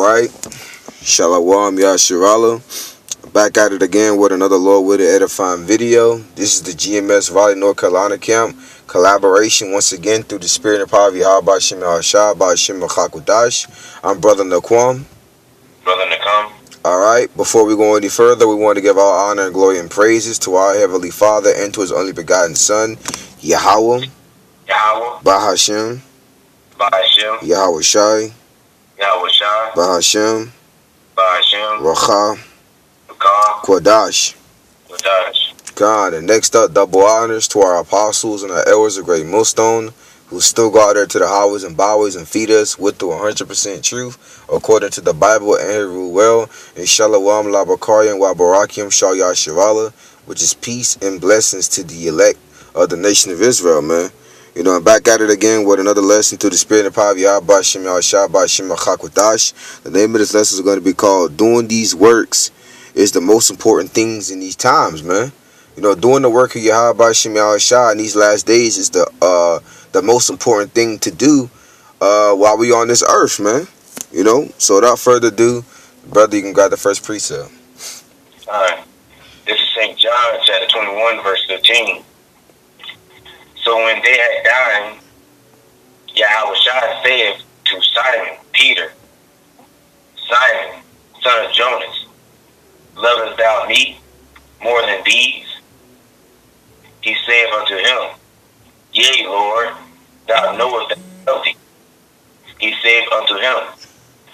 Alright, Shalom Yashirala. Back at it again with another Lord with an edifying video. This is the GMS Raleigh, North Carolina camp collaboration once again through the spirit and power of Yahweh Shem Yahshua by Shem Chakudash. I'm Brother Naquam. Brother Nakam. Alright, before we go any further, we want to give our honor and glory and praises to our Heavenly Father and to His only begotten Son, Yahweh, Bahashem, Yahweh Shai, Bahashem, Racha, Quadash. God, and next up, double honors to our apostles and our elders of Great Millstone, who still go out there to the highways and byways and feed us with the 100% truth, according to the Bible and His rule well. And Shalom Labakarian wa Barakim Shal Yashivala, which is peace and blessings to the elect of the nation of Israel, man. You know, I'm back at it again with another lesson through the spirit and power of Yahweh Shem Yahshua by Shem Chakudash. The name of this lesson is going to be called Doing These Works is the Most Important Things in These Times, man. You know, doing the work of Yahweh Shem Yahshua in these last days is the most important thing to do while we on this earth, man. You know, so without further ado, brother, you can grab the first precept. Alright. This is St. John chapter 21 verse 15. So when they had dined, Yahweh said to Simon Peter, Simon, son of Jonas, lovest thou me more than these? He said unto him, Yea, Lord, thou knowest that I love thee. He said unto him,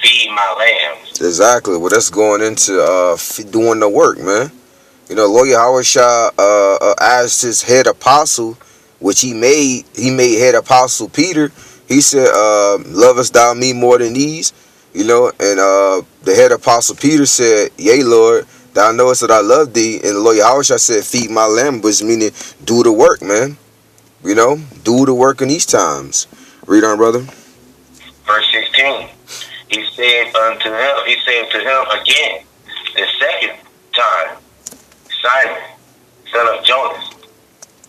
Feed my lambs. Exactly. Well, that's going into doing the work, man. You know, Lord Yahweh asked his head apostle, which he made head apostle Peter. He said, lovest thou me more than these? You know, and the head apostle Peter said, Yea, Lord, thou knowest that I love thee. And the Lord Yahweh said, Feed my lamb, which meaning do the work, man. You know, do the work in these times. Read on, brother. Verse 16. He said to him again, the second time, Simon, son of Jonas,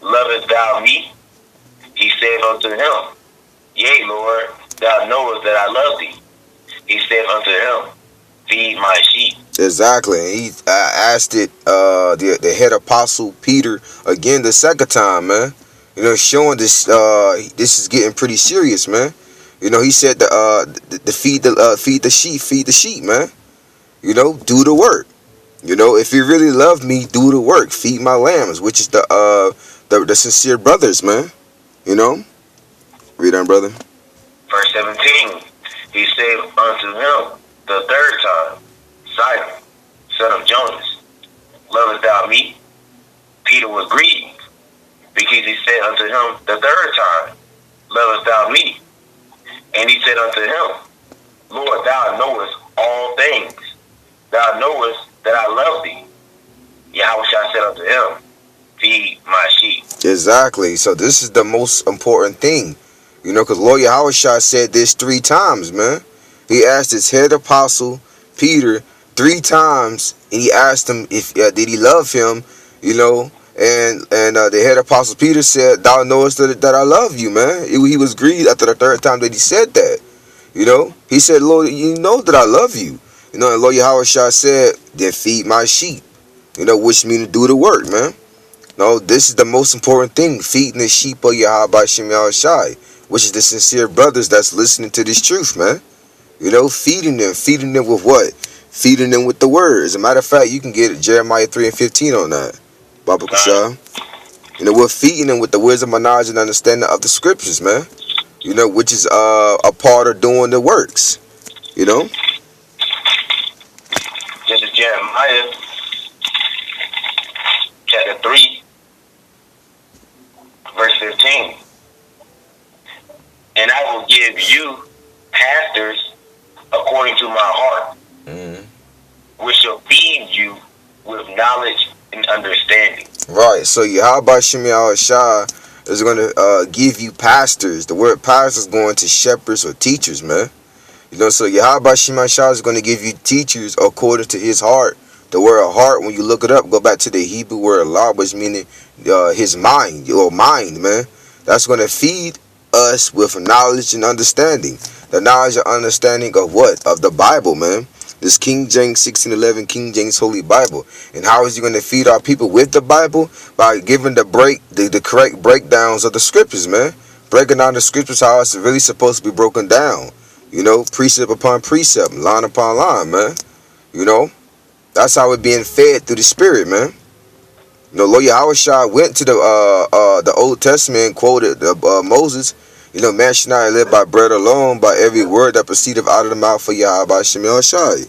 lovest thou me? He said unto him, Yea, Lord, thou knowest that I love thee. He said unto him, Feed my sheep. Exactly. And he asked it, the head apostle Peter again the second time, man. You know, showing this this is getting pretty serious, man. You know, he said the feed the sheep, man. You know, do the work. You know, if you really love me, do the work. Feed my lambs, which is the sincere brothers, man. You know? Read on, brother. Verse 17. He said unto him the third time, Simon, son of Jonas, lovest thou me? Peter was grieved, because he said unto him the third time, lovest thou me? And he said unto him, Lord, thou knowest all things. Thou knowest that I love thee. Yahweh said unto him, Feed my sheep. Exactly. So this is the most important thing. You know, because Lord Yahweh said this 3 times, man. He asked his head apostle, Peter, 3 times, and he asked him if did he love him, you know, and the head apostle Peter said, Thou knowest that I love you, man. He was grieved after the 3rd time that he said that. You know, he said, Lord, you know that I love you. You know, and Lord Yahweh said, Then feed my sheep. You know, which means do the work, man. No, this is the most important thing, feeding the sheep of Yahweh Shem Yahshua, which is the sincere brothers that's listening to this truth, man. You know, feeding them with what? Feeding them with the word. As a matter of fact, you can get Jeremiah 3:15 on that. Baba Kushah. You know, we're feeding them with the wisdom, knowledge, and understanding of the scriptures, man. You know, which is a part of doing the works. You know? This is Jeremiah chapter 3, verse 15. And I will give you pastors according to my heart, which shall feed you with knowledge and understanding. Right. So Yahweh Shem Yahshua is going to give you pastors. The word pastor is going to shepherds or teachers, man. You know, so Yahweh Shem Yahshua is going to give you teachers according to his heart. The word heart, when you look it up, go back to the Hebrew word Allah, which meaning his mind, your mind, man. That's going to feed us with knowledge and understanding. The knowledge and understanding of what? Of the Bible, man. This King James 1611 King James Holy Bible. And how is he going to feed our people with the Bible? By giving the correct breakdowns of the scriptures, man. Breaking down the scriptures how it's really supposed to be broken down. You know, precept upon precept, line upon line, man. You know, that's how it's being fed through the Spirit, man. You know, Lord Yahushua went to the Old Testament and quoted Moses. You know, man should not live by bread alone, by every word that proceedeth out of the mouth of Yahweh Shemel Shai.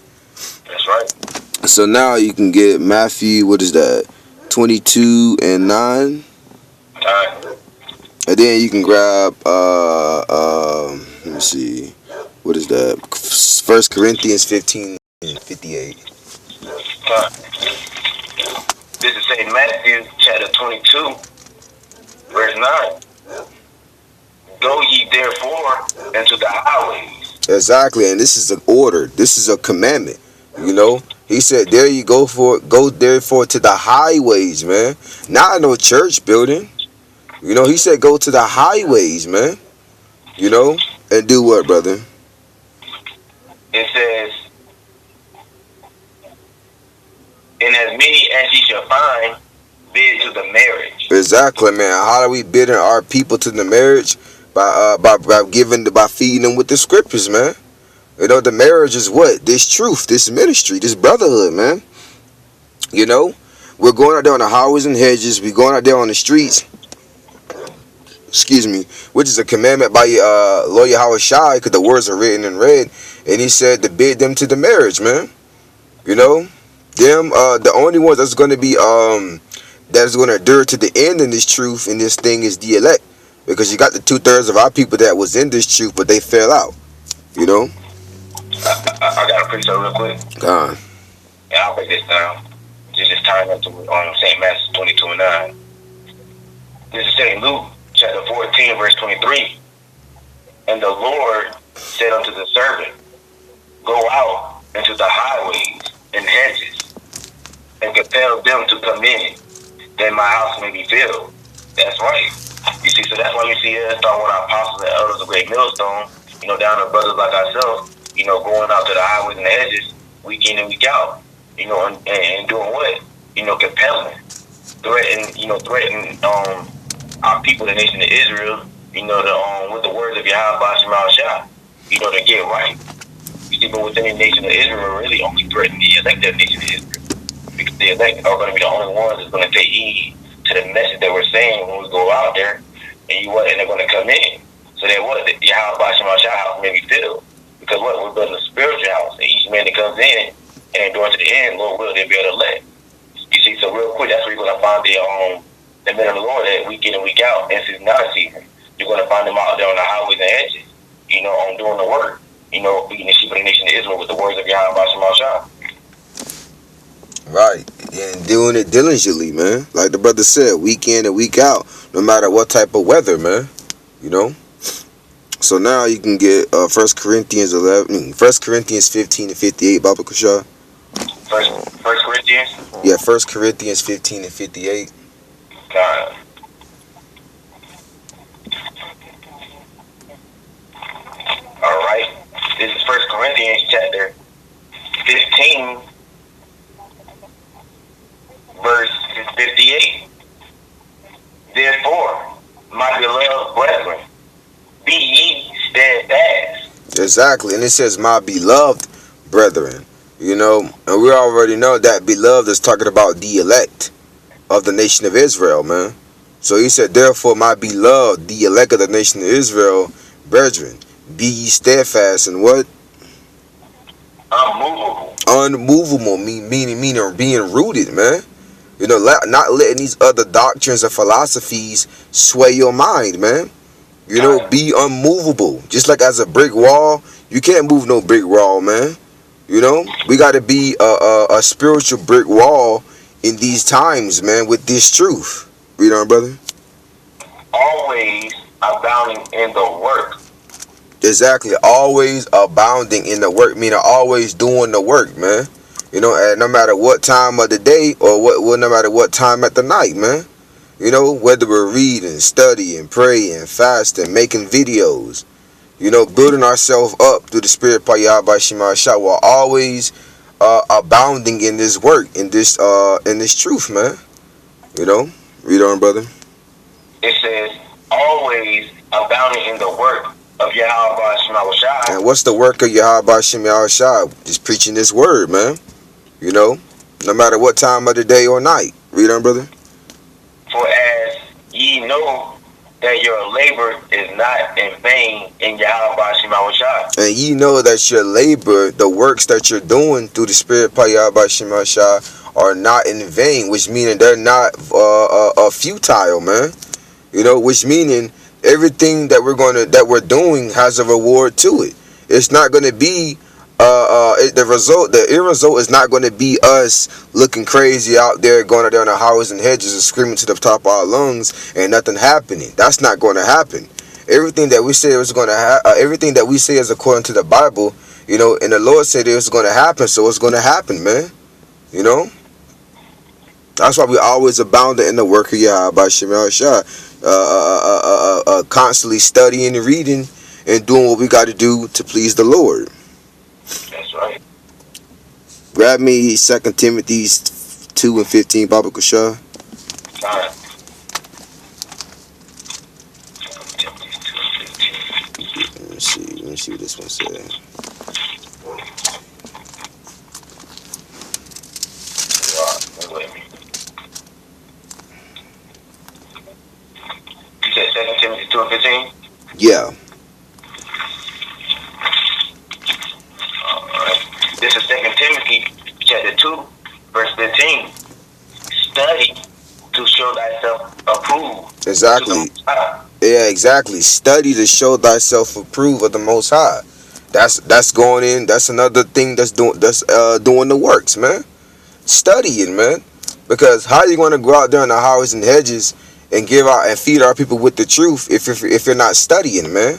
That's right. So now you can get Matthew, what is that? 22 and 9. Alright. And then you can grab let me see. What is that? 1 Corinthians 15 and 58. This is St. Matthew chapter 22, verse 9. Go ye therefore into the highways. Exactly, and this is an order. This is a commandment. You know, he said, "There you go therefore to the highways, man. Not no church building. You know, he said, go to the highways, man. You know, and do what, brother? It says, and as many as ye shall find, bid to the marriage." Exactly, man. How are we bidding our people to the marriage? By feeding them with the scriptures, man. You know, the marriage is what? This truth, this ministry, this brotherhood, man. You know, we're going out there on the highways and hedges. We're going out there on the streets. Excuse me, which is a commandment by Lord Yahushua, because the words are written in red. And he said to bid them to the marriage, man. You know, them the only ones that's going to be that's going to endure to the end in this truth in this thing is the elect. Because you got the 2/3 of our people that was in this truth, but they fell out. You know? I got a precept real quick. God. And I'll break this down. Just tying up to St. Matthew 22 and 9. This is St. Luke chapter 14, verse 23. And the Lord said unto the servant, go out into the highways and hedges, and compel them to come in, that my house may be filled. That's right. You see, so that's why you see us talking with our apostles and elders of Great Millstone, you know, down to brothers like ourselves, you know, going out to the highways and the hedges, week in and week out, you know, and doing what? You know, compelling, threatening our people, the nation of Israel, you know, with the words of Yahweh Shema Shah, you know, to get right. You see, but within the nation of Israel, really only threaten the elected nation of Israel, because the elect are going to be the only ones that's going to take heed to the message that we're saying when we go out there, and they're going to come in. So that what? The Yahweh Shema Shah house may be filled. Because what? We're building a spiritual house, and each man that comes in and endures to the end, Lord will, they'll be able to let. You see, so real quick, that's where you're going to find the men of the Lord that week in and week out, and season not season. You're going to find them out there on the highways and edges, you know, on doing the work, you know, feeding the sheep of the nation of Israel with the words of Yahweh Shema Shah. Right, and doing it diligently, man. Like the brother said, week in and week out, no matter what type of weather, man. You know. So now you can get 1 Corinthians 15 and 58, Baba Kushah. First Corinthians. Yeah, 1 Corinthians 15 and 58. God. All right. This is 1 Corinthians chapter 15. Verse 58. Therefore, my beloved brethren, be ye steadfast. Exactly, and it says, my beloved brethren. You know, and we already know that beloved is talking about the elect of the nation of Israel, man. So he said, therefore, my beloved, the elect of the nation of Israel, brethren, be ye steadfast and what? Unmovable. Unmovable, meaning being rooted, man. You know, not letting these other doctrines and philosophies sway your mind, man. You know, be unmovable. Just like as a brick wall, you can't move no brick wall, man. You know, we got to be a spiritual brick wall in these times, man, with this truth. Read on, brother. Always abounding in the work. Exactly. Always abounding in the work, meaning always doing the work, man. You know, and no matter what time of the day or no matter what time at the night, man. You know, whether we're reading, studying, praying, fasting, making videos, building ourselves up through the Spirit by Yahweh Shema Shah, while always abounding in this work, in this truth, man. Read on, brother. It says, always abounding in the work of Yahweh Shema Shah. And what's the work of Yahweh Shema Shah? Just preaching this word, man. No matter what time of the day or night. Read on, brother. For as ye know that your labor is not in vain in Yahweh Shema Shah. And ye know that your labor, the works that you're doing through the Spirit by Yahweh Shema Shah, are not in vain, which meaning they're not futile, man. Which meaning everything that we're doing has a reward to it. It's not going to be the end result is not going to be us looking crazy out there, going out there on the highways and hedges and screaming to the top of our lungs and nothing happening. That's not going to happen. Everything that we say is going to everything that we say is according to the Bible, and the Lord said it was going to happen, so it's going to happen, man. That's why we always abounding in the work of Yahweh Shema Shah, constantly studying and reading and doing what we got to do to please the Lord. That's right. Grab me 2 Timothy 2:15, Baba Kushah. Alright. Let me see what this one says. You said 2 Timothy 2:15? Yeah. This is 2 Timothy chapter 2, verse 15. Study to show thyself approved. Exactly. Yeah, exactly. Study to show thyself approved of the Most High. That's going in. That's another thing that's doing the works, man. Studying, man. Because how you going to go out there on the highways and hedges and give out and feed our people with the truth if you're not studying, man?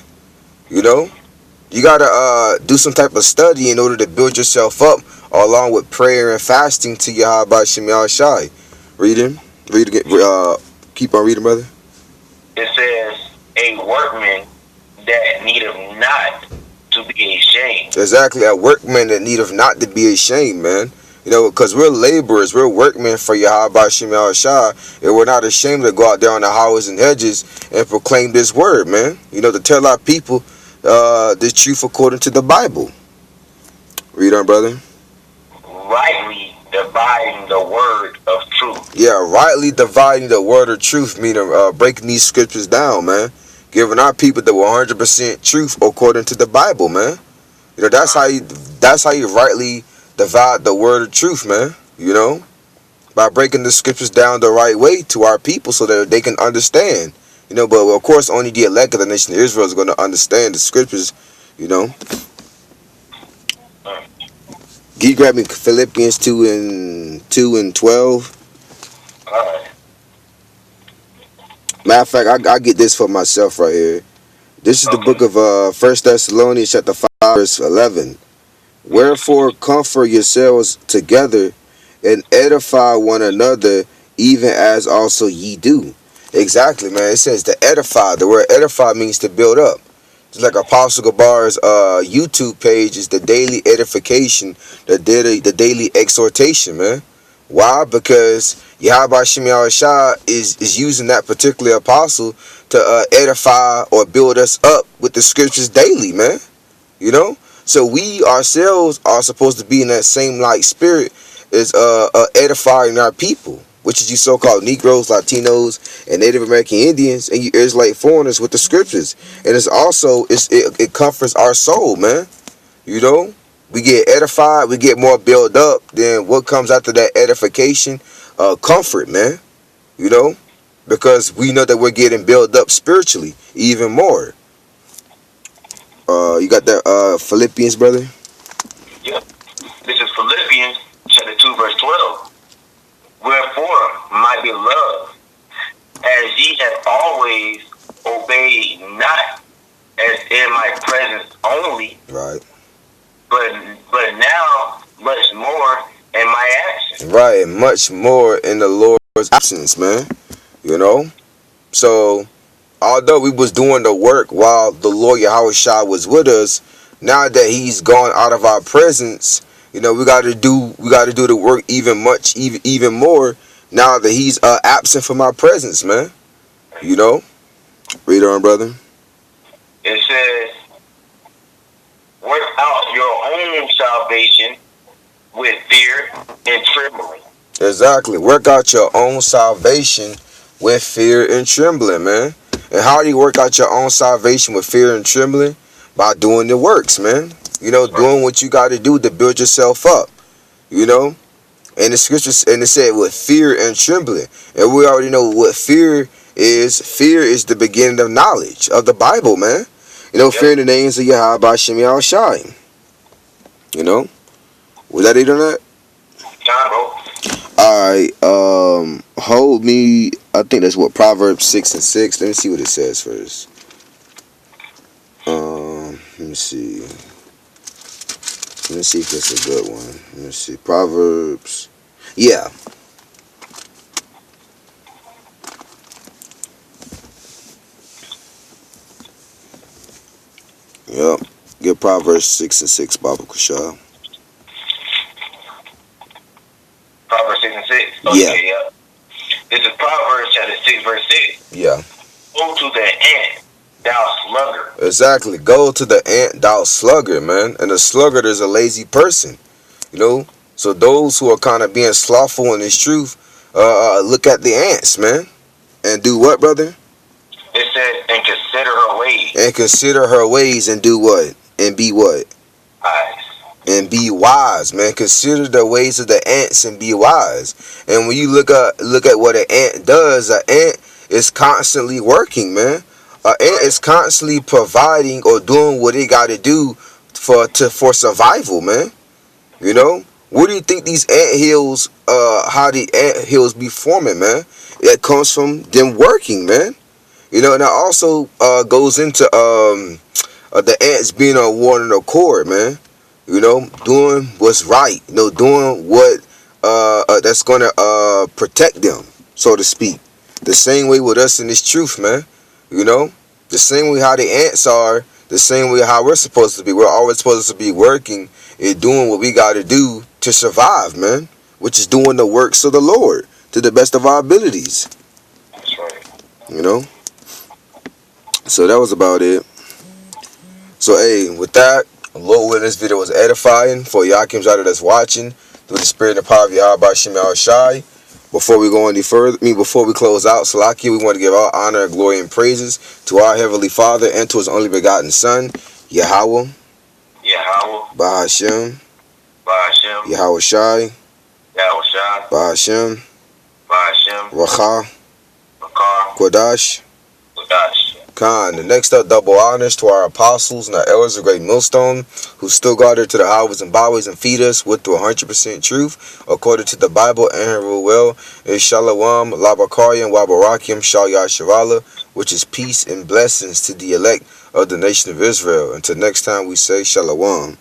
You gotta do some type of study in order to build yourself up, along with prayer and fasting to Yahweh Shema Shai. Read again. Keep on reading, brother. It says, a workman that needeth not to be ashamed. Exactly, a workman that needeth not to be ashamed, man. Because we're laborers, we're workmen for Yahweh Shema Shai, and we're not ashamed to go out there on the highways and hedges and proclaim this word, man. To tell our people the truth according to the Bible. Read on, brother. Rightly dividing the word of truth. Yeah, rightly dividing the word of truth, meaning breaking these scriptures down, man. Giving our people the 100% truth according to the Bible, man. That's how you rightly divide the word of truth, man. By breaking the scriptures down the right way to our people so that they can understand. But of course, only the elect of the nation of Israel is going to understand the scriptures, Can you grab me Philippians 2 and 12? All right. Matter of fact, I get this for myself right here. This is the book of 1 Thessalonians chapter 5, verse 11. Wherefore comfort yourselves together and edify one another, even as also ye do. Exactly, man. It says to edify. The word edify means to build up. Just like Apostle Gabar's YouTube page is the daily edification, the daily exhortation, man. Why? Because Yahweh Shema Shah is using that particular apostle to edify or build us up with the scriptures daily, man. So we ourselves are supposed to be in that same like spirit as edifying our people, which is you so-called Negroes, Latinos, and Native American Indians, and you Israelite foreigners with the scriptures. And it's also it comforts our soul, man. We get edified, we get more built up. Then what comes after that edification? Comfort, man. Because we know that we're getting built up spiritually even more. You got that Philippians, brother? Yep. This is Philippians chapter 2, verse 12. Wherefore, my beloved, as ye have always obeyed, not as in my presence only, Right. but now much more in my actions. Right, and much more in the Lord's absence, man. So although we was doing the work while the Lord Yahushua was with us, now that he's gone out of our presence, you know, we gotta do the work even more now that he's absent from our presence, man. You know? Read on, brother. It says, work out your own salvation with fear and trembling. Exactly. Work out your own salvation with fear and trembling, man. And how do you work out your own salvation with fear and trembling? By doing the works, man. You know, doing what you got to do to build yourself up. You know? And the scriptures, and it said with fear and trembling. And we already know what fear is. Fear is the beginning of knowledge of the Bible, man. You know, fearing the names of Yahweh Bashem Yahushai. You know? Was that it on that? Alright, hold me. I think that's what, Proverbs 6 and 6. Let me see what it says first. Let me see. Let me see if it's a good one. Let me see. Proverbs. Yeah. Yep. Get Proverbs 6 and 6, Baba Kushal. Proverbs 6 and 6? Okay, yeah. This is Proverbs chapter 6, verse 6. Yeah. Go to the ant, thou sluggard. Exactly. Go to the ant, thou sluggard, man. And a sluggard is a lazy person. You know? So those who are kind of being slothful in this truth, look at the ants, man. And do what, brother? It says, and consider her ways. And consider her ways and do what? And be what? Wise. And be wise, man. Consider the ways of the ants and be wise. And when you look at what an ant does, an ant is constantly working, man. An ant is constantly providing or doing what it got to do for survival, man. You know? What do you think these ant hills, how the ant hills be forming, man? It comes from them working, man. You know, and that also goes into the ants being on one accord, man. You know, doing what's right. You know, doing what that's gonna protect them, so to speak. The same way with us in this truth, man. You know, the same way how the ants are, the same way how we're supposed to be. We're always supposed to be working and doing what we got to do to survive, man. Which is doing the works of the Lord to the best of our abilities. That's right. You know. So that was about it. So hey, with that, Lord willing, this video was edifying for Yakims out there that's watching through the spirit and power of Yahweh Shem Shai. Before we go any further, before we close out, Salaki, we want to give all honor, glory, and praises to our Heavenly Father and to His only begotten Son, Yahweh. Yahweh. Bahashem. Bahashem. Yahweh Shai. Yahweh Shai. Bahashem. Bahashem. Racha. Rakar. Kodash. Kodash. Khan. The next up, double honors to our apostles and our elders of Great Millstone, who still guard to the highways and byways and feed us with the 100% truth, according to the Bible and her will. Is Shalom, Labakarian, Wabarakim, Shal Yasharala, which is peace and blessings to the elect of the nation of Israel. Until next time, we say Shalom.